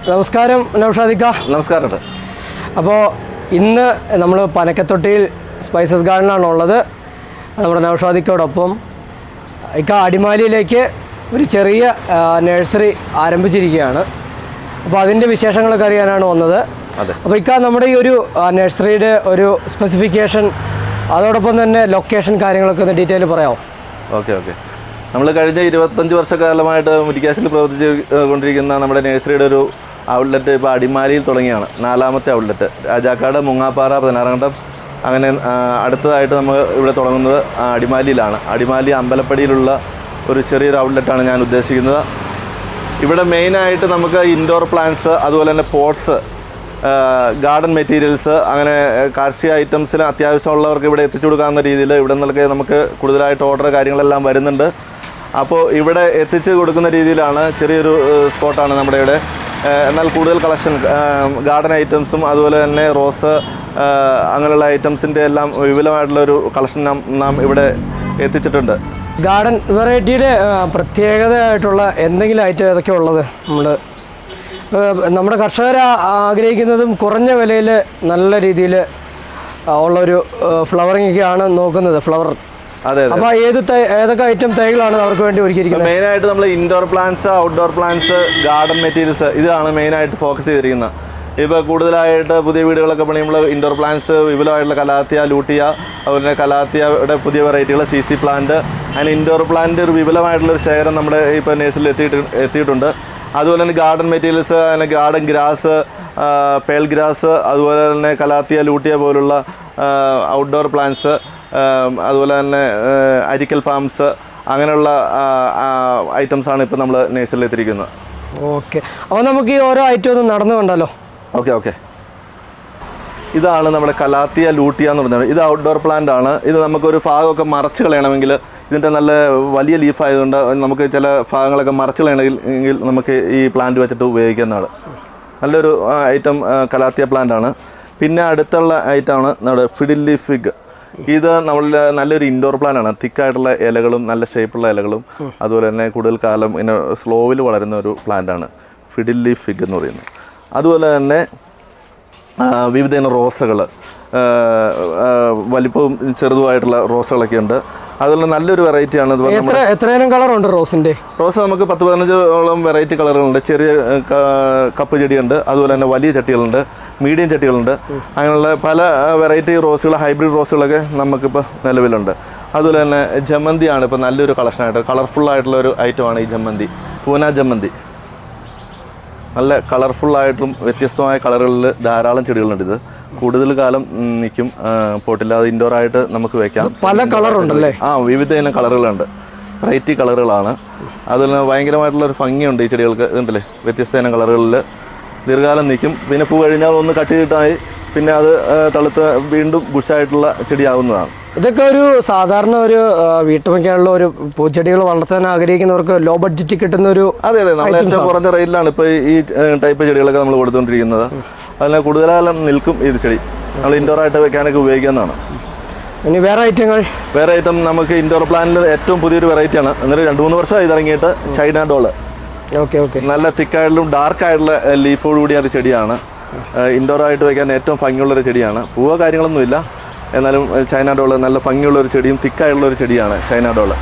നമസ്കാരം നൗഷാദിക്ക. നമസ്കാരം. അപ്പോൾ ഇന്ന് നമ്മൾ പനക്കത്തൊട്ടിയിൽ സ്പൈസസ് ഗാർഡനിലാണുള്ളത്. നമ്മുടെ നൗഷാദിക്കോടൊപ്പം ഇക്ക അടിമാലിയിലേക്ക് ഒരു ചെറിയ നഴ്സറി ആരംഭിച്ചിരിക്കുകയാണ്. അപ്പോൾ അതിൻ്റെ വിശേഷങ്ങളൊക്കെ അറിയാനാണ് വന്നത്. അപ്പോൾ ഇക്ക നമ്മുടെ ഈ ഒരു നഴ്സറിയുടെ ഒരു സ്പെസിഫിക്കേഷൻ, അതോടൊപ്പം തന്നെ ലൊക്കേഷൻ കാര്യങ്ങളൊക്കെ ഒന്ന് ഡീറ്റെയിൽ പറയാമോ? ഓക്കെ. നമ്മൾ കഴിഞ്ഞ 25 വർഷക്കാലമായിട്ട് മുരിക്കാശ്ശേരിയിൽ പ്രവർത്തിച്ച് കൊണ്ടിരിക്കുന്ന നമ്മുടെ നഴ്സറിയുടെ ഒരു ഔട്ട്ലെറ്റ് ഇപ്പോൾ അടിമാലിയിൽ തുടങ്ങിയാണ്. 4ാമത്തെ ഔട്ട്ലെറ്റ്. രാജാക്കാട്, മൂങ്ങാപ്പാറ, പതിനാറങ്കണ്ടം, അങ്ങനെ അടുത്തതായിട്ട് നമ്മൾ ഇവിടെ തുടങ്ങുന്നത് അടിമാലിയിലാണ്. അടിമാലി അമ്പലപ്പടിയിലുള്ള ഒരു ചെറിയൊരു ഔട്ട്ലെറ്റാണ് ഞാൻ ഉദ്ദേശിക്കുന്നത്. ഇവിടെ മെയിനായിട്ട് നമുക്ക് ഇൻഡോർ പ്ലാന്റ്സ്, അതുപോലെ തന്നെ പോട്ട്സ്, ഗാർഡൻ മെറ്റീരിയൽസ്, അങ്ങനെ കാർഷിക ഐറ്റംസിന് അത്യാവശ്യമുള്ളവർക്ക് ഇവിടെ എത്തിച്ചു കൊടുക്കാവുന്ന രീതിയിൽ ഇവിടെ നിന്നൊക്കെ നമുക്ക് കൂടുതലായിട്ട് ഓർഡർ കാര്യങ്ങളെല്ലാം വരുന്നുണ്ട്. അപ്പോൾ ഇവിടെ എത്തിച്ച് കൊടുക്കുന്ന രീതിയിലാണ് ചെറിയൊരു സ്പോട്ടാണ് നമ്മുടെ ഇവിടെ. എന്നാൽ കൂടുതൽ കളക്ഷൻ ഗാർഡൻ ഐറ്റംസും അതുപോലെ തന്നെ റോസ് അങ്ങനെയുള്ള ഐറ്റംസിൻ്റെ എല്ലാം വിപുലമായിട്ടുള്ളൊരു കളക്ഷൻ നാം ഇവിടെ എത്തിച്ചിട്ടുണ്ട്. ഗാർഡൻ വെറൈറ്റിയുടെ പ്രത്യേകതയായിട്ടുള്ള എന്തെങ്കിലും ഐറ്റം ഏതൊക്കെ ഉള്ളത്? നമ്മുടെ കർഷകർ ആഗ്രഹിക്കുന്നതും കുറഞ്ഞ വിലയിൽ നല്ല രീതിയിൽ ഉള്ളൊരു ഫ്ലവറിങ്ങൊക്കെയാണ് നോക്കുന്നത്. ഫ്ലവർ. അതെ. അപ്പോൾ ഏതൊക്കെ ഐറ്റം തൈകളാണ് അവർക്ക് വേണ്ടി ഒരുക്കിയിരിക്കുന്നത്? മെയിനായിട്ട് നമ്മൾ indoor plants, outdoor plants, garden materials, ഇതാണ് മെയിനായിട്ട് ഫോക്കസ് ചെയ്തിരിക്കുന്നത്. ഇപ്പോൾ കൂടുതലായിട്ട് പുതിയ വീടുകളൊക്കെ പണിയുമ്പോൾ ഇൻഡോർ പ്ലാന്റ്സ് വിപുലമായിട്ടുള്ള കലാത്തിയ, ലൂട്ടിയ, അതുപോലെ തന്നെ കലാത്തിയയുടെ പുതിയ വെറൈറ്റികൾ, CC പ്ലാന്റ്, അങ്ങനെ ഇൻഡോർ പ്ലാന്റ് ഒരു വിപുലമായിട്ടുള്ളൊരു ശേഖരം നമ്മുടെ ഇപ്പോൾ നഴ്സറിയിൽ എത്തിയിട്ടുണ്ട്. അതുപോലെ തന്നെ ഗാർഡൻ മെറ്റീരിയൽസ്, അങ്ങനെ ഗാർഡൻ ഗ്രാസ്, പേൾ ഗ്രാസ്, അതുപോലെ തന്നെ കലാത്തിയ, ലൂട്ടിയ പോലുള്ള ഔട്ട്ഡോർ പ്ലാന്റ്സ്, അതുപോലെ തന്നെ അരിക്കൽ പാംസ്, അങ്ങനെയുള്ള ഐറ്റംസാണ് ഇപ്പോൾ നമ്മൾ നഴ്സറിയിൽ എത്തിയിരിക്കുന്നത്. ഓക്കെ. അപ്പോൾ നമുക്ക് ഈ ഓരോ ഐറ്റം ഒന്ന് നടന്നു കണ്ടല്ലോ. ഓക്കെ. ഇതാണ് നമ്മുടെ കലാത്തിയ, ലൂട്ടിയ എന്ന് പറഞ്ഞത്. ഇത് ഔട്ട്ഡോർ പ്ലാന്റ് ആണ്. ഇത് നമുക്കൊരു ഭാഗമൊക്കെ മറച്ച് കളയണമെങ്കിൽ, ഇതിൻ്റെ നല്ല വലിയ ലീഫായതുകൊണ്ട് നമുക്ക് ചില ഭാഗങ്ങളൊക്കെ മറച്ച് കളയണമെങ്കിൽ നമുക്ക് ഈ പ്ലാന്റ് വെച്ചിട്ട് ഉപയോഗിക്കുന്നതാണ്. നല്ലൊരു ഐറ്റം കലാത്തിയ പ്ലാന്റ് ആണ്. പിന്നെ അടുത്തുള്ള ഐറ്റമാണ് നമ്മുടെ ഫിഡിൽ ലീഫ് ഫിഗ്. ഇത് നമ്മളുടെ നല്ലൊരു ഇൻഡോർ പ്ലാന്റ് ആണ്. തിക്കായിട്ടുള്ള ഇലകളും നല്ല ഷേപ്പുള്ള ഇലകളും, അതുപോലെ തന്നെ കൂടുതൽ കാലം ഇങ്ങനെ സ്ലോവിൽ വളരുന്ന ഒരു പ്ലാന്റ് ആണ് ഫിഡിൽ ലീഫ് ഫിഗ് എന്ന് പറയുന്നത്. അതുപോലെ തന്നെ വിവിധ ഇനം റോസകൾ, വലിപ്പവും ചെറുതുമായിട്ടുള്ള റോസുകളൊക്കെ ഉണ്ട്. അതുപോലെ നല്ലൊരു വെറൈറ്റിയാണ്. എത്രയും കളറുണ്ട് റോസിൻ്റെ? റോസ് നമുക്ക് 10-15ഓളം വെറൈറ്റി കളറുകളുണ്ട്. ചെറിയ കപ്പ് ചെടിയുണ്ട്, അതുപോലെ തന്നെ വലിയ ചട്ടികളുണ്ട്, മീഡിയം ചട്ടികളുണ്ട്. അങ്ങനെയുള്ള പല വെറൈറ്റി റോസുകൾ, ഹൈബ്രിഡ് റോസുകളൊക്കെ നമുക്കിപ്പോൾ നിലവിലുണ്ട്. അതുപോലെ തന്നെ ജമന്തിയാണ് ഇപ്പോൾ നല്ലൊരു കളക്ഷനായിട്ട്, കളർഫുള്ളായിട്ടുള്ള ഒരു ഐറ്റമാണ് ഈ ജമന്തി, പൂന ജമന്തി. നല്ല കളർഫുള്ളായിട്ടും വ്യത്യസ്തമായ കളറുകളിൽ ധാരാളം ചെടികളുണ്ട്. ഇത് കൂടുതൽ കാലം നിൽക്കും, പോട്ടില്ലാതെ ഇൻഡോറായിട്ട് നമുക്ക് വെക്കാം. പല കളറുണ്ടല്ലേ? വിവിധ ഇനം കളറുകളുണ്ട്, വെറൈറ്റി കളറുകളാണ്. അതുപോലെ ഭയങ്കരമായിട്ടുള്ളൊരു ഭംഗിയുണ്ട് ഈ ചെടികൾക്ക്. ഇതുണ്ടല്ലേ, വ്യത്യസ്ത ഇനം കളറുകളിൽ ദീർഘകാലം നിൽക്കും. പിന്നെ പൂ കഴിഞ്ഞാൽ ഒന്ന് കട്ട് ചെയ്തിട്ടായി പിന്നെ അത് തളുത്ത് വീണ്ടും ബുഷായിട്ടുള്ള ചെടിയാവുന്നതാണ്. ഇതൊക്കെ ഒരു സാധാരണ ഒരു വീട്ടുമൊക്കെയുള്ള ഒരു പൂച്ചെടികൾ വളർത്താൻ ആഗ്രഹിക്കുന്നവർക്ക് ലോ ബഡ്ജറ്റ് കിട്ടുന്ന ഒരു. അതെ. നമ്മൾ ഏറ്റവും കുറഞ്ഞ റേറ്റിലാണ് ഇപ്പോൾ ഈ ടൈപ്പ് ചെടികളൊക്കെ നമ്മൾ കൊടുത്തുകൊണ്ടിരിക്കുന്നത്. അതിന് കൂടുതലാലം നിൽക്കും ഈ ചെടി. നമ്മൾ ഇൻഡോറായിട്ട് വെക്കാനൊക്കെ ഉപയോഗിക്കുന്നതാണ്. ഇനി വേറെ ഐറ്റം നമുക്ക് ഇൻഡോർ പ്ലാന്റിൽ ഏറ്റവും പുതിയൊരു വെറൈറ്റിയാണ്. എന്നിട്ട് 2-3 വർഷമായി ഇറങ്ങിയിട്ട് ചൈന ഡോള്. ഓക്കെ. നല്ല തിക്കായിട്ടുള്ള ഡാർക്കായിട്ടുള്ള ലീഫോട് കൂടിയ ഒരു ചെടിയാണ്. ഇൻഡോറായിട്ട് വയ്ക്കാൻ ഏറ്റവും ഭംഗിയുള്ളൊരു ചെടിയാണ്. പൂവോ കാര്യങ്ങളൊന്നുമില്ല, എന്നാലും ചൈന ഡോള് നല്ല ഭംഗിയുള്ളൊരു ചെടിയും തിക്കായിട്ടുള്ളൊരു ചെടിയാണ് ചൈന ഡോള്.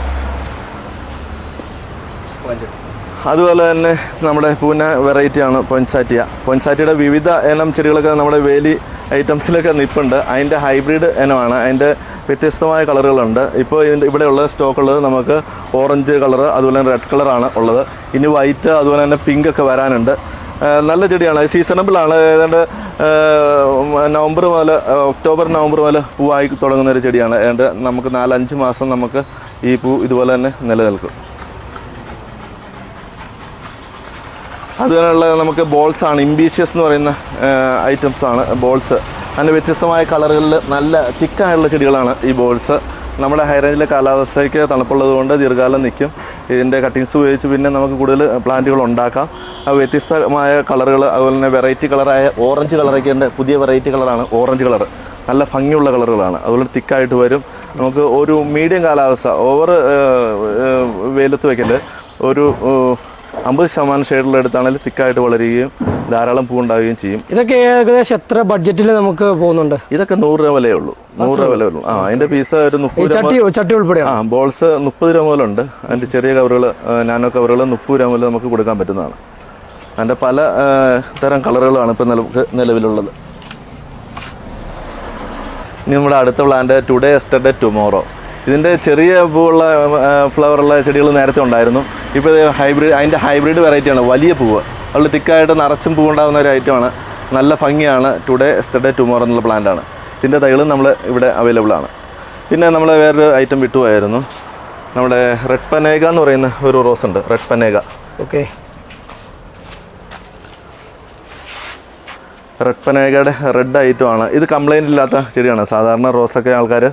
അതുപോലെ തന്നെ നമ്മുടെ പൂന വെറൈറ്റിയാണ് പൊൻസാറ്റിയുടെ വിവിധ ഇനം ചെടികളൊക്കെ നമ്മുടെ വേലി ഐറ്റംസിലൊക്കെ നിൽപ്പുണ്ട്. അതിൻ്റെ ഹൈബ്രിഡ് ഇനമാണ്. അതിൻ്റെ വ്യത്യസ്തമായ കളറുകളുണ്ട്. ഇപ്പോൾ ഇവിടെയുള്ള സ്റ്റോക്കുള്ളത് നമുക്ക് ഓറഞ്ച് കളറ്, അതുപോലെ തന്നെ റെഡ് കളറാണ് ഉള്ളത്. ഇനി വൈറ്റ്, അതുപോലെ തന്നെ പിങ്ക് ഒക്കെ വരാനുണ്ട്. നല്ല ചെടിയാണ്. സീസണബിളാണ്. ഏതാണ്ട് ഒക്ടോബർ നവംബർ മുതൽ പൂവായി തുടങ്ങുന്ന ഒരു ചെടിയാണ്. ഏതാണ്ട് നമുക്ക് 4-5 മാസം നമുക്ക് ഈ പൂ ഇതുപോലെ തന്നെ നിലനിൽക്കും. അതുപോലെയുള്ള നമുക്ക് ബോൾസാണ്, ഇംബീഷ്യസ് എന്ന് പറയുന്ന ഐറ്റംസാണ് ബോൾസ്. അതിൻ്റെ വ്യത്യസ്തമായ കളറുകളിൽ നല്ല തിക്കായുള്ള ചെടികളാണ് ഈ ബോൾസ്. നമ്മുടെ ഹൈ റേഞ്ചിലെ കാലാവസ്ഥയ്ക്ക് തണുപ്പുള്ളത് കൊണ്ട് ദീർഘകാലം നിൽക്കും. ഇതിൻ്റെ കട്ടിങ്സ് ഉപയോഗിച്ച് പിന്നെ നമുക്ക് കൂടുതൽ പ്ലാന്റുകൾ ഉണ്ടാക്കാം. വ്യത്യസ്തമായ കളറുകൾ, അതുപോലെ തന്നെ വെറൈറ്റി കളറായ ഓറഞ്ച് കളറൊക്കെ ഉണ്ട്. പുതിയ വെറൈറ്റി കളറാണ് ഓറഞ്ച് കളർ. നല്ല ഭംഗിയുള്ള കളറുകളാണ്. അതുപോലെ തിക്കായിട്ട് വരും. നമുക്ക് ഒരു മീഡിയം കാലാവസ്ഥ, ഓവർ വെയിലത്ത് വയ്ക്കല്, ഒരു 50% ഷെയ്ഡുള്ള എടുത്താണെങ്കിൽ തിക്കായിട്ട് വളരുകയും ധാരാളം പൂ ഉണ്ടാവുകയും ചെയ്യും. ഇതൊക്കെ ഏകദേശം എത്ര ബഡ്ജറ്റിൽ നമുക്ക് പോകുന്നുണ്ട്? ഇതൊക്കെ 100 രൂപ വിലയേ ഉള്ളൂ. 100 രൂപ വില ഉള്ളൂ. അതിൻ്റെ പീസ് ഒരു 30 ചട്ടി ഉൾപ്പെടെ ബോൾസ് 30 രൂപ മുതലുണ്ട്. അതിൻ്റെ ചെറിയ കവറുകൾ, നാനോ കവറുകൾ 30 രൂപ മുതൽ നമുക്ക് കൊടുക്കാൻ പറ്റുന്നതാണ്. അതിൻ്റെ പല തരം കളറുകളാണ് ഇപ്പോൾ നിലവിലുള്ളത്. ഇനി നമ്മുടെ അടുത്ത പ്ലാന്റ് ടുഡേ എസ്റ്റർഡേ ടുമോറോ. ഇതിൻ്റെ ചെറിയ പൂവുള്ള ഫ്ലവറുള്ള ചെടികൾ നേരത്തെ ഉണ്ടായിരുന്നു. ഇപ്പോൾ ഇത് അതിൻ്റെ ഹൈബ്രിഡ് വെറൈറ്റിയാണ്. വലിയ പൂവ്, അതുകൊണ്ട് തിക്കായിട്ട് നിറച്ചും പൂവുണ്ടാകുന്ന ഒരു ഐറ്റമാണ്. നല്ല ഭംഗിയാണ്. ടുഡേ എസ്റ്റർഡേ ടുമോറോ എന്നുള്ള പ്ലാന്റാണ്. ഇതിൻ്റെ തൈകളും നമ്മൾ ഇവിടെ അവൈലബിൾ ആണ്. പിന്നെ നമ്മൾ വേറൊരു ഐറ്റം വിട്ടുപോയായിരുന്നു. നമ്മുടെ റെഡ് പനേഗ എന്ന് പറയുന്ന ഒരു റോസ് ഉണ്ട്. റെഡ് പനേഗ. ഓക്കെ, റെഡ് പനേഗയുടെ റെഡ് ഐറ്റമാണ്. ഇത് കംപ്ലൈൻ്റ് ഇല്ലാത്ത ചെടിയാണ്. സാധാരണ റോസൊക്കെ ആൾക്കാർ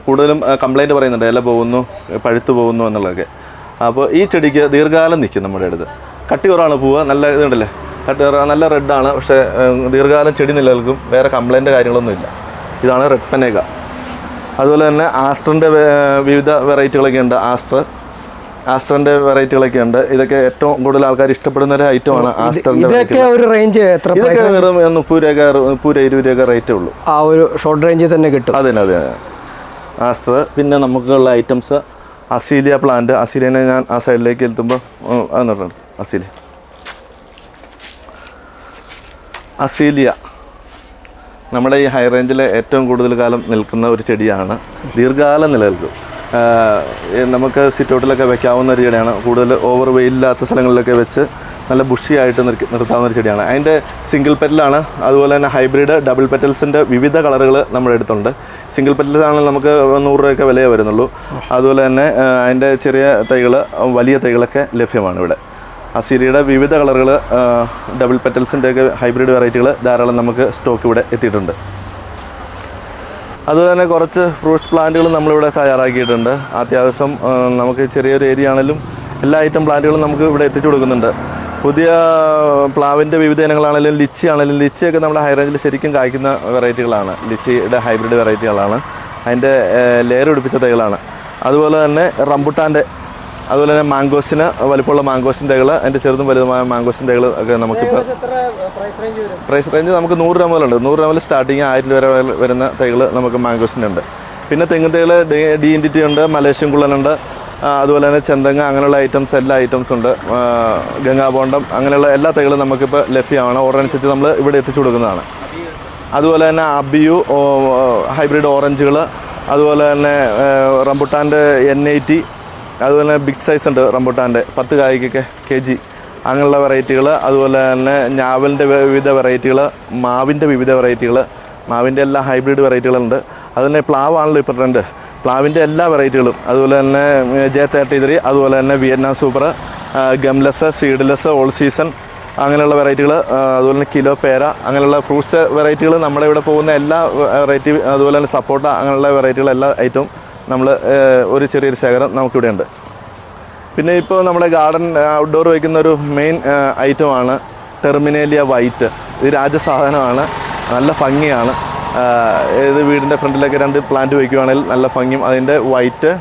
കൂടുതലും കംപ്ലൈൻറ്റ് പറയുന്നുണ്ട്, ഇല പോകുന്നു, പഴുത്തു പോകുന്നു എന്നുള്ളതൊക്കെ. അപ്പോൾ ഈ ചെടിക്ക് ദീർഘകാലം നിൽക്കും. നമ്മുടെ അടുത്ത് കട്ടി കുറവാണ് പൂവ്, നല്ല ഇതുണ്ടല്ലേ, കട്ടി കുറവ്, നല്ല റെഡാണ്. പക്ഷേ ദീർഘകാലം ചെടി നിലനിൽക്കും. വേറെ കംപ്ലൈൻറ്റ് കാര്യങ്ങളൊന്നുമില്ല. ഇതാണ് റെഡ് പനേഗ. അതുപോലെ തന്നെ ആസ്റ്ററിൻ്റെ വിവിധ വെറൈറ്റികളൊക്കെ ഉണ്ട്. ആസ്റ്ററിൻ്റെ വെറൈറ്റികളൊക്കെ ഉണ്ട്. ഇതൊക്കെ ഏറ്റവും കൂടുതൽ ആൾക്കാർ ഇഷ്ടപ്പെടുന്ന ഒരു ഐറ്റമാണ് ആസ്റ്ററിൻ്റെ. ഇതൊക്കെ വെറും 30 രൂപ 20 രൂപ റേറ്റേ ഉള്ളൂ. ആ ഒരു ഷോർട്ട് റേഞ്ചിൽ തന്നെ കിട്ടും. അതെ ആസ്റ്റർ. പിന്നെ നമുക്കുള്ള ഐറ്റംസ് അസീലിയ പ്ലാന്റ്. അസീലിയനെ ഞാൻ ആ സൈഡിലേക്ക് എത്തുമ്പോൾ അതെന്നുണ്ട്. അസീലിയ നമ്മുടെ ഈ ഹൈ റേഞ്ചിൽ ഏറ്റവും കൂടുതൽ കാലം നിൽക്കുന്ന ഒരു ചെടിയാണ്. ദീർഘകാലം നിലനിൽക്കും. നമുക്ക് സിറ്റൗട്ടിലൊക്കെ വെക്കാവുന്ന ഒരു ചെടിയാണ്. കൂടുതൽ ഓവർ വെയിലില്ലാത്ത സ്ഥലങ്ങളിലൊക്കെ വെച്ച് നല്ല ബുഷിയായിട്ട് നിർത്താവുന്ന ഒരു ചെടിയാണ്. അതിൻ്റെ സിംഗിൾ പെറ്റലാണ്. അതുപോലെ തന്നെ ഹൈബ്രിഡ് ഡബിൾ പെറ്റൽസിൻ്റെ വിവിധ കളറുകൾ നമ്മുടെ അടുത്തുണ്ട്. സിംഗിൾ പെറ്റൽസ് ആണെങ്കിൽ നമുക്ക് 100 രൂപയൊക്കെ വിലയേ വരുന്നുള്ളൂ. അതുപോലെ തന്നെ അതിൻ്റെ ചെറിയ തൈകൾ, വലിയ തൈകളൊക്കെ ലഭ്യമാണ് ഇവിടെ. അസീലിയുടെ വിവിധ കളറുകൾ, ഡബിൾ പെറ്റൽസിൻ്റെയൊക്കെ ഹൈബ്രിഡ് വെറൈറ്റികൾ ധാരാളം നമുക്ക് സ്റ്റോക്ക് ഇവിടെ എത്തിയിട്ടുണ്ട്. അതുപോലെ തന്നെ കുറച്ച് ഫ്രൂട്ട്സ് പ്ലാന്റുകൾ നമ്മളിവിടെ തയ്യാറാക്കിയിട്ടുണ്ട്. അത്യാവശ്യം നമുക്ക് ചെറിയൊരു ഏരിയ ആണെങ്കിലും എല്ലാ ഐറ്റം പ്ലാന്റുകളും നമുക്ക് ഇവിടെ എത്തിച്ചു കൊടുക്കുന്നുണ്ട്. പുതിയ പ്ലാവിൻ്റെ വിവിധ ഇനങ്ങളാണെങ്കിലും ലിച്ചി ആണെങ്കിലും, ലിച്ചിയൊക്കെ നമ്മുടെ ഹൈ റേഞ്ചിൽ ശരിക്കും കായ്ക്കുന്ന വെറൈറ്റികളാണ്. ലിച്ചിയുടെ ഹൈബ്രിഡ് വെറൈറ്റികളാണ്. അതിൻ്റെ ലെയർ പിടിപ്പിച്ച തൈകളാണ്. അതുപോലെ തന്നെ റംബുട്ടാൻ്റെ, അതുപോലെ തന്നെ മാംഗോസിന് വലിപ്പമുള്ള മാംഗോസിൻ തൈകൾ, അതിൻ്റെ ചെറുതും വലുതുമായ മാംഗോസിൻ തൈകൾ ഒക്കെ നമുക്കിപ്പോൾ പ്രൈസ് റേഞ്ച് നമുക്ക് 100 രൂപ മുതലുണ്ട്. 100 രൂപ മുതൽ സ്റ്റാർട്ടിങ് 1000 രൂപ വരെ വരുന്ന തൈകൾ നമുക്ക് മാംഗോസിനുണ്ട്. പിന്നെ തെങ്ങ് തൈകൾ DNTT ഉണ്ട്, മലേഷ്യൻ കുള്ളനുണ്ട്, അതുപോലെ തന്നെ ചെന്തങ്ങ, അങ്ങനെയുള്ള ഐറ്റംസ് എല്ലാ ഐറ്റംസും ഉണ്ട്. ഗംഗാബോണ്ടം, അങ്ങനെയുള്ള എല്ലാ തൈകളും നമുക്കിപ്പോൾ ലഭ്യമാണ്. ഓർഡർ അനുസരിച്ച് നമ്മൾ ഇവിടെ എത്തിച്ചു കൊടുക്കുന്നതാണ്. അതുപോലെ തന്നെ അബിയു ഹൈബ്രിഡ് ഓറഞ്ചുകൾ, അതുപോലെ തന്നെ റംബുട്ടാൻ്റെ N80, അതുപോലെ തന്നെ ബിഗ് സൈസ് ഉണ്ട് റംബുട്ടാൻ്റെ 10 കായ്ക്കൊക്കെ kg, അങ്ങനെയുള്ള വെറൈറ്റികൾ. അതുപോലെ തന്നെ ഞാവലിൻ്റെ വിവിധ വെറൈറ്റികൾ, മാവിൻ്റെ വിവിധ വെറൈറ്റികൾ, മാവിൻ്റെ എല്ലാ ഹൈബ്രിഡ് വെറൈറ്റികളുണ്ട്. അതുപോലെ പ്ലാവാണല്ലോ ഇപ്പോൾ ട്രെൻഡ്, പ്ലാവിൻ്റെ എല്ലാ വെറൈറ്റികളും. അതുപോലെ തന്നെ J33, അതുപോലെ തന്നെ Vietnam super, gumless, seedless, all season, അങ്ങനെയുള്ള വെറൈറ്റികൾ. അതുപോലെ തന്നെ കിലോ പേര, അങ്ങനെയുള്ള ഫ്രൂട്ട്സ് വെറൈറ്റികൾ നമ്മുടെ ഇവിടെ പോകുന്ന എല്ലാ വെറൈറ്റി. അതുപോലെ തന്നെ സപ്പോട്ട, അങ്ങനെയുള്ള വെറൈറ്റികൾ എല്ലാ ഐറ്റവും നമ്മൾ ഒരു ചെറിയൊരു ശേഖരം നമുക്കിവിടെയുണ്ട്. പിന്നെ ഇപ്പോൾ നമ്മുടെ ഗാർഡൻ ഔട്ട്ഡോർ വയ്ക്കുന്ന ഒരു മെയിൻ ഐറ്റമാണ് ടെർമിനേലിയ വൈറ്റ്. ഇത് രാജസാധനമാണ്, നല്ല ഭംഗിയാണ്. ഇത് വീടിൻ്റെ ഫ്രണ്ടിലൊക്കെ 2 പ്ലാന്റ് വയ്ക്കുകയാണെങ്കിൽ നല്ല ഭംഗിയും. അതിൻ്റെ വൈറ്റ്,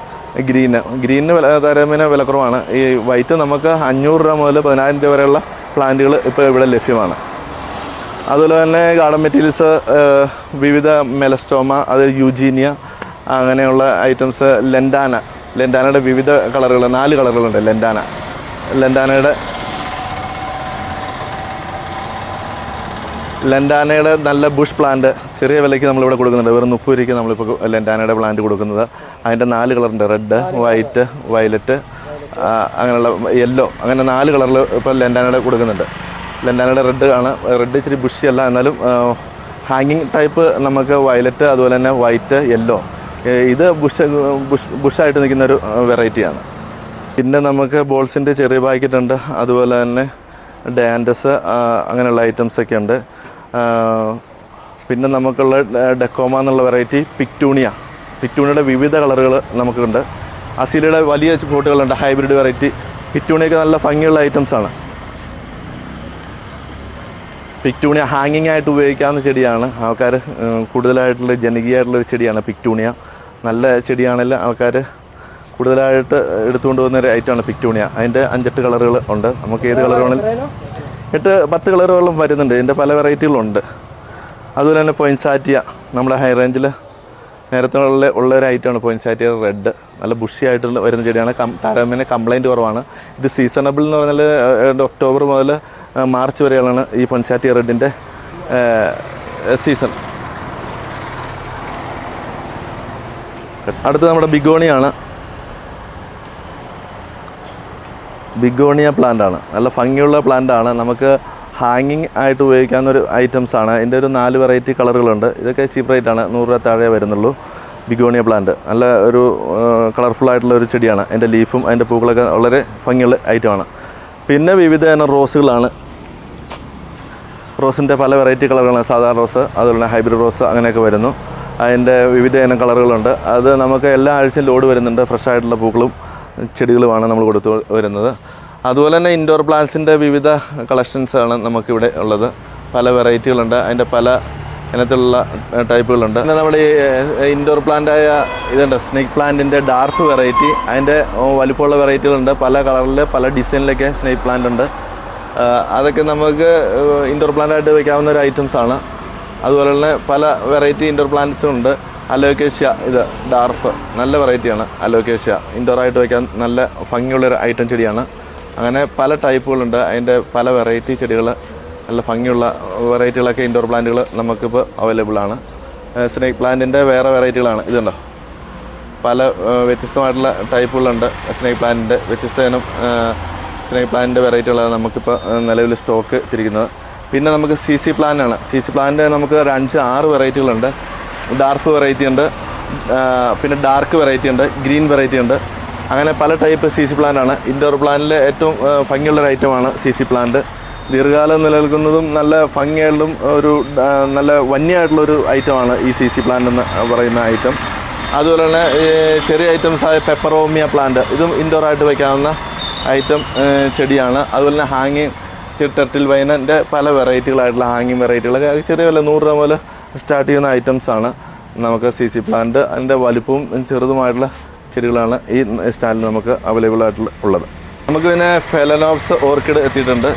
ഗ്രീനിന് താരതമ്യേന വിലക്കുറവാണ്. ഈ വൈറ്റ് നമുക്ക് 500 രൂപ മുതൽ 10,000 രൂപ വരെയുള്ള പ്ലാന്റുകൾ ഇപ്പോൾ ഇവിടെ ലഭ്യമാണ്. അതുപോലെ തന്നെ ഗാർഡൻ മെറ്റീരിയൽസ് വിവിധ മെലസ്റ്റോമ, അത് യൂജീനിയ, അങ്ങനെയുള്ള ഐറ്റംസ്. ലെൻഡാനയുടെ വിവിധ കളറുകൾ, 4 കളറുകളുണ്ട്. ലെൻഡാനയുടെ നല്ല ബുഷ് പ്ലാന്റ് ചെറിയ വിലയ്ക്ക് നമ്മളിവിടെ കൊടുക്കുന്നുണ്ട്. വെറും 30 രൂപയ്ക്ക് നമ്മളിപ്പോൾ ലെൻഡാനയുടെ പ്ലാന്റ് കൊടുക്കുന്നത്. അതിൻ്റെ 4 കളറുണ്ട്, റെഡ്, വൈറ്റ്, വയലറ്റ്, അങ്ങനെയുള്ള യെല്ലോ, അങ്ങനെ 4 കളറിൽ ഇപ്പോൾ ലെൻഡാനയുടെ കൊടുക്കുന്നുണ്ട്. ലെൻഡാനയുടെ റെഡ് ആണ്. റെഡ് ഇച്ചിരി ബുഷി അല്ല, എന്നാലും ഹാങ്ങിങ് ടൈപ്പ് നമുക്ക് വയലറ്റ്, അതുപോലെ തന്നെ വൈറ്റ്, യെല്ലോ. ഇത് ബുഷായിട്ട് നിൽക്കുന്ന ഒരു വെറൈറ്റിയാണ്. പിന്നെ നമുക്ക് ബോൾസിൻ്റെ ചെറിയ പാക്കറ്റുണ്ട്. അതുപോലെ തന്നെ ഡാൻഡസ്, അങ്ങനെയുള്ള ഐറ്റംസൊക്കെ ഉണ്ട്. പിന്നെ നമുക്കുള്ള ഡെക്കോമ എന്നുള്ള വെറൈറ്റി, പിക്ടൂണിയുടെ വിവിധ കളറുകൾ നമുക്കുണ്ട്. അസീലയുടെ വലിയ ഫ്രൂട്ടുകളുണ്ട്, ഹൈബ്രിഡ് വെറൈറ്റി. പിക്ടൂണിയൊക്കെ നല്ല ഭംഗിയുള്ള ഐറ്റംസാണ്. പിക്ടൂണിയ ഹാങ്ങിങ് ആയിട്ട് ഉപയോഗിക്കാവുന്ന ചെടിയാണ്. ആൾക്കാർ കൂടുതലായിട്ടുള്ള ജനകീയമായിട്ടുള്ളൊരു ചെടിയാണ് പിക്ടൂണിയ. നല്ല ചെടിയാണെങ്കിൽ ആൾക്കാർ കൂടുതലായിട്ട് എടുത്തുകൊണ്ട് പോകുന്ന ഒരു ഐറ്റമാണ് പിക്ടൂണിയ. അതിൻ്റെ 5-8 കളറുകൾ ഉണ്ട്. നമുക്ക് ഏത് കളർ വേണമെങ്കിലും 8-10 കളറുകളും വരുന്നുണ്ട്. ഇതിൻ്റെ പല വെറൈറ്റികളുണ്ട്. അതുപോലെ തന്നെ പോയിൻസാറ്റിയ നമ്മുടെ ഹൈ റേഞ്ചിൽ നേരത്തെ ഉള്ള ഒരു ഐറ്റമാണ് പോയിൻസാറ്റിയ റെഡ്. നല്ല ബുഷി ആയിട്ടുള്ള വരുന്ന ചെടിയാണ്. താരതമ്യേന കംപ്ലൈൻറ്റ് കുറവാണ്. ഇത് സീസണബിൾ എന്ന് പറഞ്ഞാൽ ഒക്ടോബർ മുതൽ മാർച്ച് വരെയാണ് ഈ പോയിൻസാറ്റിയ റെഡിൻ്റെ സീസൺ. അടുത്ത് നമ്മുടെ ബിഗോണിയാണ്. ബിഗോണിയ പ്ലാന്റാണ്. നല്ല ഭംഗിയുള്ള പ്ലാന്റാണ്. നമുക്ക് ഹാങ്ങിങ് ആയിട്ട് ഉപയോഗിക്കാവുന്നൊരു ഐറ്റംസാണ്. ഇതിൻ്റെ ഒരു 4 വെറൈറ്റി കളറുകളുണ്ട്. ഇതൊക്കെ ചീപ്പ് റേറ്റാണ്, 100 രൂപ താഴെ വരുന്നുള്ളൂ. ബിഗോണിയ പ്ലാന്റ് നല്ല ഒരു കളർഫുള്ളായിട്ടുള്ള ഒരു ചെടിയാണ്. അതിൻ്റെ ലീഫും അതിൻ്റെ പൂക്കളൊക്കെ വളരെ ഭംഗിയുള്ള ഐറ്റമാണ്. പിന്നെ വിവിധ ഇനം റോസുകളാണ്. റോസിൻ്റെ പല വെറൈറ്റി കളറുകളാണ്. സാധാരണ റോസ്, അതുപോലെ തന്നെ ഹൈബ്രിഡ് റോസ് അങ്ങനെയൊക്കെ വരുന്നു. അതിൻ്റെ വിവിധ ഇനം കളറുകളുണ്ട്. അത് നമുക്ക് എല്ലാ ആഴ്ചയും ലോഡ് വരുന്നുണ്ട്. ഫ്രഷ് ആയിട്ടുള്ള പൂക്കളും ചെടികളുമാണ് നമ്മൾ കൊടുത്തു വരുന്നത്. അതുപോലെ തന്നെ ഇൻഡോർ പ്ലാന്റ്സിൻ്റെ വിവിധ കളക്ഷൻസാണ് നമുക്കിവിടെ ഉള്ളത്. പല വെറൈറ്റികളുണ്ട്. അതിൻ്റെ പല ഇനത്തിലുള്ള ടൈപ്പുകളുണ്ട്. പിന്നെ നമ്മുടെ ഈ ഇൻഡോർ പ്ലാന്റായ ഇതുണ്ട് സ്നേക്ക് പ്ലാന്റിൻ്റെ ഡാർക്ക് വെറൈറ്റി. അതിൻ്റെ വലുപ്പമുള്ള വെറൈറ്റികളുണ്ട്. പല കളറിൽ പല ഡിസൈനിലൊക്കെ സ്നേക്ക് പ്ലാന്റ് ഉണ്ട്. അതൊക്കെ നമുക്ക് ഇൻഡോർ പ്ലാന്റായിട്ട് വയ്ക്കാവുന്ന ഒരു ഐറ്റംസാണ്. അതുപോലെ തന്നെ പല വെറൈറ്റി ഇൻഡോർ പ്ലാന്റ്സും ഉണ്ട്. അലോക്കേഷ്യ ഇത് ഡാർഫ് നല്ല വെറൈറ്റിയാണ്. അലോക്കേഷ്യ ഇൻഡോറായിട്ട് വയ്ക്കാൻ നല്ല ഭംഗിയുള്ളൊരു ഐറ്റം ചെടിയാണ്. അങ്ങനെ പല ടൈപ്പുകളുണ്ട്. അതിൻ്റെ പല വെറൈറ്റി ചെടികൾ, നല്ല ഭംഗിയുള്ള വെറൈറ്റികളൊക്കെ ഇൻഡോർ പ്ലാന്റുകൾ നമുക്കിപ്പോൾ അവൈലബിളാണ്. സ്നേക്ക് പ്ലാന്റിൻ്റെ വേറെ വെറൈറ്റികളാണ്. ഇതുണ്ടോ, പല വ്യത്യസ്തമായിട്ടുള്ള ടൈപ്പുകളുണ്ട്. സ്നേക്ക് പ്ലാന്റിൻ്റെ വ്യത്യസ്ത ഇനം സ്നേക്ക് പ്ലാന്റിൻ്റെ വെറൈറ്റികളാണ് നമുക്കിപ്പോൾ നിലവിൽ സ്റ്റോക്ക് തിരിക്കുന്നത്. പിന്നെ നമുക്ക് CC പ്ലാന്റാണ്. CC പ്ലാന്റ് നമുക്ക് ഒരു 5-6 വെറൈറ്റികളുണ്ട്. ഡാർക്ക് വെറൈറ്റി ഉണ്ട്, പിന്നെ ഡാർക്ക് വെറൈറ്റി ഉണ്ട്, ഗ്രീൻ വെറൈറ്റി ഉണ്ട്. അങ്ങനെ പല ടൈപ്പ് CC പ്ലാന്റാണ്. ഇൻഡോർ പ്ലാന്റിലെ ഏറ്റവും ഭംഗിയുള്ളൊരു ഐറ്റമാണ് CC പ്ലാന്റ്. ദീർഘകാലം നിലനിൽക്കുന്നതും നല്ല ഭംഗിയായിട്ടും ഒരു നല്ല വന്യമായിട്ടുള്ളൊരു ഐറ്റമാണ് ഈ CC പ്ലാന്റ് എന്ന് പറയുന്ന ഐറ്റം. അതുപോലെ തന്നെ ചെറിയ ഐറ്റംസായ പെപ്പറോമിയ പ്ലാന്റ്, ഇതും ഇൻഡോറായിട്ട് വയ്ക്കാവുന്ന ഐറ്റം ചെടിയാണ്. അതുപോലെ തന്നെ ഹാങ്ങിങ് ടെർട്ടിൽ വൈനിൻ്റെ പല വെറൈറ്റികളായിട്ടുള്ള ഹാങ്ങിങ് വെറൈറ്റികളൊക്കെ ചെറിയ വില 100 രൂപ മുതൽ സ്റ്റാർട്ട് ചെയ്യുന്ന ഐറ്റംസാണ് നമുക്ക് CC പ്ലാന്റ്. അതിൻ്റെ വലുപ്പവും ചെറുതുമായിട്ടുള്ള ചെടികളാണ് ഈ സ്റ്റാൻഡിൽ നമുക്ക് അവൈലബിൾ ആയിട്ടുള്ളത്. നമുക്ക് പിന്നെ ഫെലനോപ്സ് ഓർക്കിഡ് എത്തിയിട്ടുണ്ട്.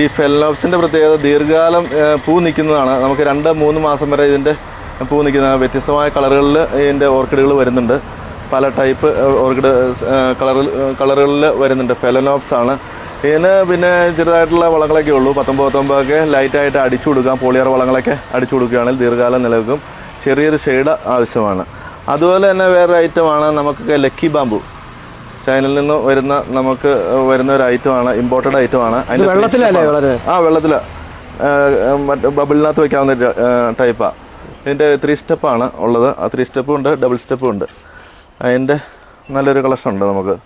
ഈ ഫെലനോപ്സിൻ്റെ പ്രത്യേകത ദീർഘകാലം പൂ നിൽക്കുന്നതാണ്. നമുക്ക് 2-3 മാസം വരെ ഇതിൻ്റെ പൂ നിൽക്കുന്ന വ്യത്യസ്തമായ കളറുകളിൽ ഇതിൻ്റെ ഓർക്കിഡുകൾ വരുന്നുണ്ട്. പല ടൈപ്പ് ഓർക്കിഡ് കളറുകളിൽ വരുന്നുണ്ട്. ഫെലനോപ്സ് ആണ്. ഇതിന് പിന്നെ ചെറുതായിട്ടുള്ള വളങ്ങളൊക്കെ ഉള്ളൂ. 19 ഒക്കെ ലൈറ്റായിട്ട് അടിച്ചു കൊടുക്കാം. പോളിയർ വളങ്ങളൊക്കെ അടിച്ചു കൊടുക്കുകയാണെങ്കിൽ ദീർഘകാലം നിലനിൽക്കും. ചെറിയൊരു ഷെയ്ഡ് ആവശ്യമാണ്. അതുപോലെ തന്നെ വേറൊരു ഐറ്റമാണ് നമുക്ക് ലക്കി ബാമ്പു. ചൈനയിൽ നിന്ന് നമുക്ക് വരുന്ന ഒരു ഐറ്റമാണ്, ഇമ്പോർട്ടഡ് ഐറ്റമാണ്. അതിൻ്റെ വെള്ളത്തിൽ മറ്റേ ബബിളിനകത്ത് വയ്ക്കാവുന്ന ടൈപ്പാണ്. ഇതിൻ്റെ 3 സ്റ്റെപ്പാണ് ഉള്ളത്. ആ 3 സ്റ്റെപ്പും ഉണ്ട്, ഡബിൾ സ്റ്റെപ്പും ഉണ്ട്. അതിൻ്റെ നല്ലൊരു കളക്ഷൻ ഉണ്ട് നമുക്ക്.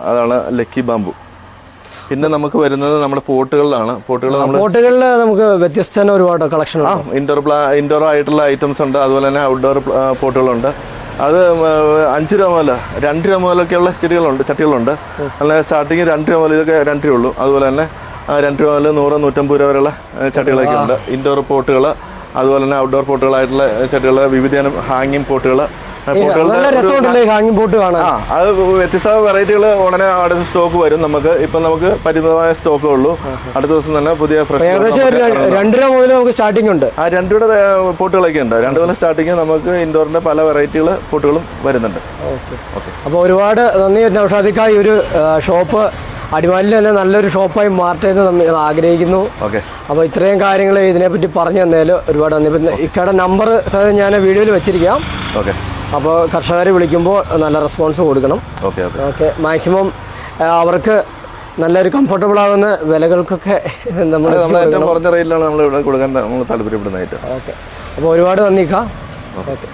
അതാണ് ലക്കി ബാമ്പു. പിന്നെ നമുക്ക് വരുന്നത് നമ്മുടെ പോട്ടുകളിലാണ്. പോട്ടുകളിൽ നമുക്ക് വ്യത്യസ്ത ഒരുപാട് കളക്ഷൻ ഇൻഡോർ ആയിട്ടുള്ള ഐറ്റംസ് ഉണ്ട്. അതുപോലെ തന്നെ ഔട്ട്ഡോർ പോട്ടുകളുണ്ട്. അത് 5 രൂപ മുതൽ 2 രൂപ മുതലൊക്കെയുള്ള ചട്ടികളുണ്ട്. അല്ല സ്റ്റാർട്ടിങ് 2 രൂപ മുതൽ, ഇതൊക്കെ 2 രൂപ ഉള്ളൂ. അതുപോലെ തന്നെ 2 രൂപ മുതൽ 100-150 രൂപ വരെയുള്ള ചട്ടികളൊക്കെ ഉണ്ട്. ഇൻഡോർ പോട്ടുകൾ, അതുപോലെ തന്നെ ഔട്ട്ഡോർ പോട്ടുകളായിട്ടുള്ള ചട്ടികൾ, വിവിധ ഹാങ്ങിങ് പോട്ടുകൾ. അത് വ്യത്യസ്ത വെറൈറ്റികൾ ഉടനെ അടുത്ത സ്റ്റോക്ക് വരും. നമുക്ക് പരിമിതമായ സ്റ്റോക്കേ ഉള്ളൂ. അടുത്ത ദിവസം തന്നെ പുതിയ ഫ്രഷ് 2 രൂപ മുതൽ നമുക്ക് സ്റ്റാർട്ടിംഗ് ഉണ്ട്. 2 രൂപയുടെ പോട്ടുകളൊക്കെ ഉണ്ട്. 2 മുതൽ സ്റ്റാർട്ടിങ് നമുക്ക് ഇൻഡോറിന്റെ പല വെറൈറ്റികൾ പോട്ടുകളും വരുന്നുണ്ട്. അപ്പോൾ ഒരുപാട് നന്ദി നൗഷാദിക്ക. ഈ ഒരു ഷോപ്പ് അടിമാലിയിൽ തന്നെ നല്ലൊരു ഷോപ്പായി മാറട്ടെ എന്ന് നമ്മൾ ആഗ്രഹിക്കുന്നു. അപ്പോൾ ഇത്രയും കാര്യങ്ങൾ ഇതിനെപ്പറ്റി പറഞ്ഞു തന്നതിൽ ഒരുപാട് നന്ദി. പിന്നെ ഇക്കയുടെ നമ്പർ ഞാൻ വീഡിയോയിൽ വെച്ചിരിക്കാം. അപ്പോൾ കർഷകരെ വിളിക്കുമ്പോൾ നല്ല റെസ്പോൺസ് കൊടുക്കണം. ഓക്കെ മാക്സിമം അവർക്ക് നല്ലൊരു കംഫർട്ടബിൾ ആകുന്ന വിലകൾക്കൊക്കെ നമ്മൾ കുറഞ്ഞ റേറ്റിലാണ് നമ്മൾ ഇവിടെ കൊടുക്കാൻ നമ്മൾ താല്പര്യപ്പെടുന്നതായിട്ട്. ഓക്കെ, അപ്പോൾ ഒരുപാട് നന്ദി. ഓക്കെ.